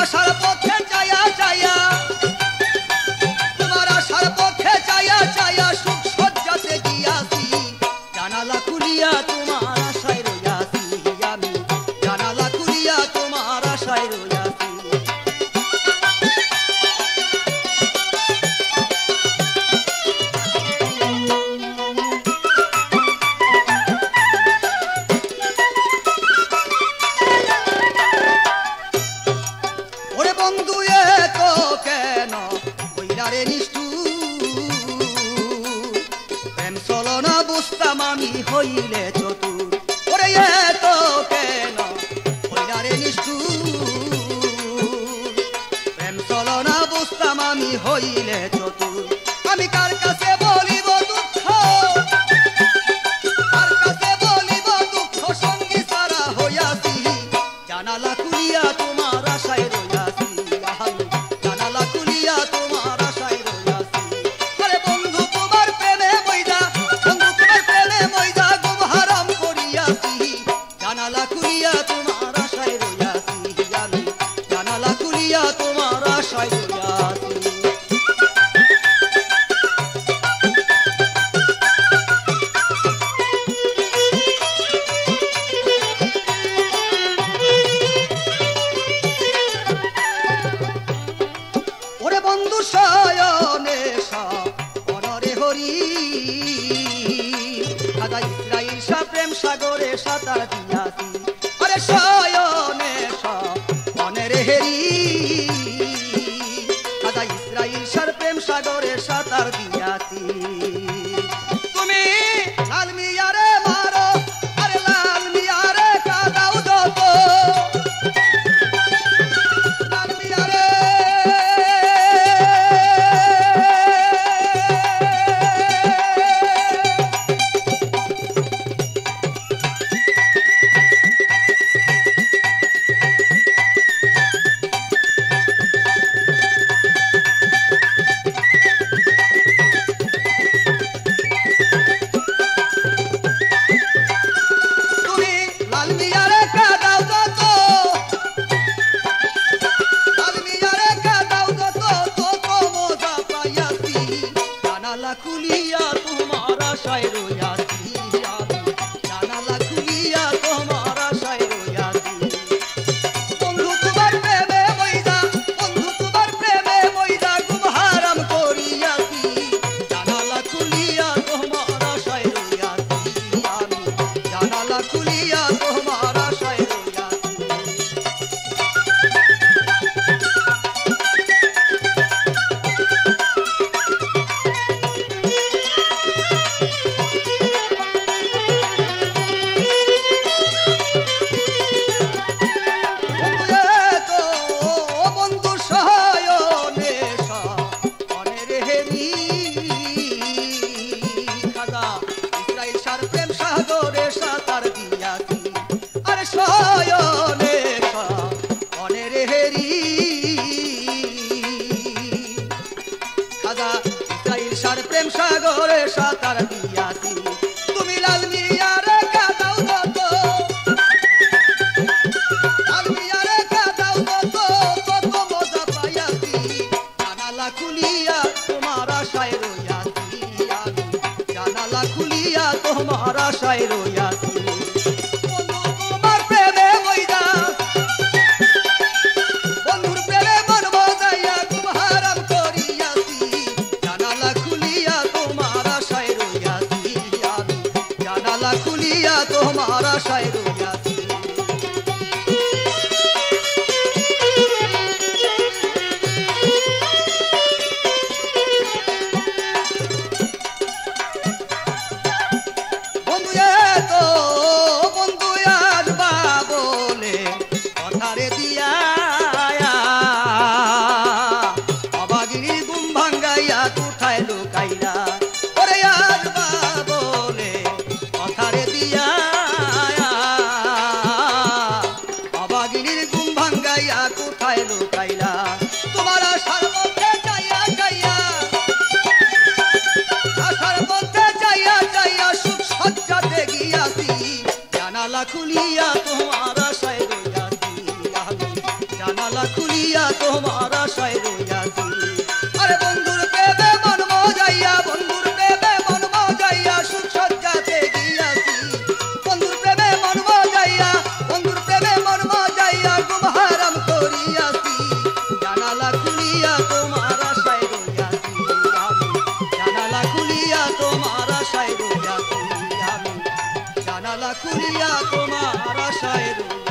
আশার পথে চায়া চায়া, তোমার আশার পথে চায়া চায়া সুখ সজ্জাতে গিয়াছি, জানালা খুলিয়া তোমার আশায় রইয়াছি আমি, জানালা খুলিয়া তোমার আশায় রইয়াছি। ওরে বন্ধু এত কেন কইরারে নিষ্ঠুর, প্রেম চলো না বুঝতাম আমি হইলে চতুর। ওরে এত কেন কইরারে নিষ্ঠুর, প্রেম চলো না বুঝতাম আমি হইলে চতুর। আমি কার কাছে বলিব দুঃখ, কার কাছে বলিব দুঃখ, সঙ্গী ছাড়া হইয়াছি, জানালা খুলিয়া তোমার আশায় রইয়াছি আমি, জানালা খুলিয়া তোমার আশায় রইয়াছি। আরে বন্ধু তোমার প্রেমে মইদা, বন্ধু তোমার প্রেমে মইদা গুম হারাম করিয়াছি, জানালা খুলিয়া তোমার আশায় রইয়াছি আমি, জানালা খুলিয়া তোমার আশায় রইয়াছি। ওরে বন্ধু শয়নে অনরে হরি, খাজা ইসরাইল শাহ প্রেম সাগরে সাঁতার দিয়াছি। আরে শয়নে অনরে হেরি, খাজা ইসরাইল শাহ প্রেম সাগরে সাঁতার দিয়াছি। তুমি লাল মিয়ারে মারো, আরে লাল মিয়ারে কাদাও যত, লাল মিয়ারে তুমি লাল মিয়ারে কাদাও যত, লাল মিয়ারে কাদাও যত, তত মজা পাইয়াছি, জানালা খুলিয়া তোমার আশায় রইয়াছি আমি, জানালা খুলিয়া তোমার আশায় রইয়াছি। বন্ধু তোমার প্রেমে মইদা, বন্ধু তোমার প্রেমে মইদা গুম হারাম করিয়াছি, জানালা খুলিয়া তোমার আশায় রইয়াছি আমি, জানালা খুলিয়া তোমার আশায় রইয়াছি। বন্ধু এত বন্ধু শয়নে অনের হেরি, খাজা ইসরাইল শাহ প্রেম সাগরে সাঁতার দিয়াছি। আরে শয়নে অনের হেরি, খাজা ইসরাইল শাহ প্রেম সাগরে সাঁতার দিয়াছি। তুমি লাল মিয়ারে কাদাও যত, লাল মিয়ারে কাদাও যত, তত মজা পাইয়াছি, জানালা খুলিয়া তোমার আশায় রইয়াছি আমি, জানালা খুলিয়া তোমার আশায় রইয়াছি। বন্ধু তোমার প্রেমে মইদা, বন্ধুর প্রেমে মন মজাইয়া গুম হারাম করিয়াছি, জানালা খুলিয়া তোমার আশায় রইয়াছি আমি, জানালা খুলিয়া তোমার আশায় রইয়াছি। বন্ধু এত বন্ধু আসবা বলে কথারে দিয়া, অবাগিনীর গুম ভাঙ্গাইয়া কোথায় লুকাইলা। ওরে আসবা বলে কথারে দিয়া, অবাগিনীর গুম ভাঙ্গাইয়া কোথায় লুকাইলা। তোমার আশার মধ্যে চাইয়া চাইয়া, আশার মধ্যে চাইয়া চাইয়া সুখ সজ্জাতে গিয়াছি, জানালা খুলিয়া তোমার আশায় রইয়াছি আমি, জানালা জানালা খুলিয়া তোমার আশায় রইয়াছি। আরে বন্ধুর প্রেমে মন মজাইয়া, বন্ধুর প্রেমে মন মজাইয়া সুখ সজ্জাতে গিয়াছি। বন্ধুর প্রেমে মন মজাইয়া, বন্ধুর প্রেমে মন মজাইয়া ঘুম হারাম করিয়াছি। জানালা খুলিয়া তোমার আশায় রইয়াছি আমি, জানালা খুলিয়া তোমার আশায় রইয়াছি আমি, জানালা খুলিয়া তোমার আশায় রইয়াছি।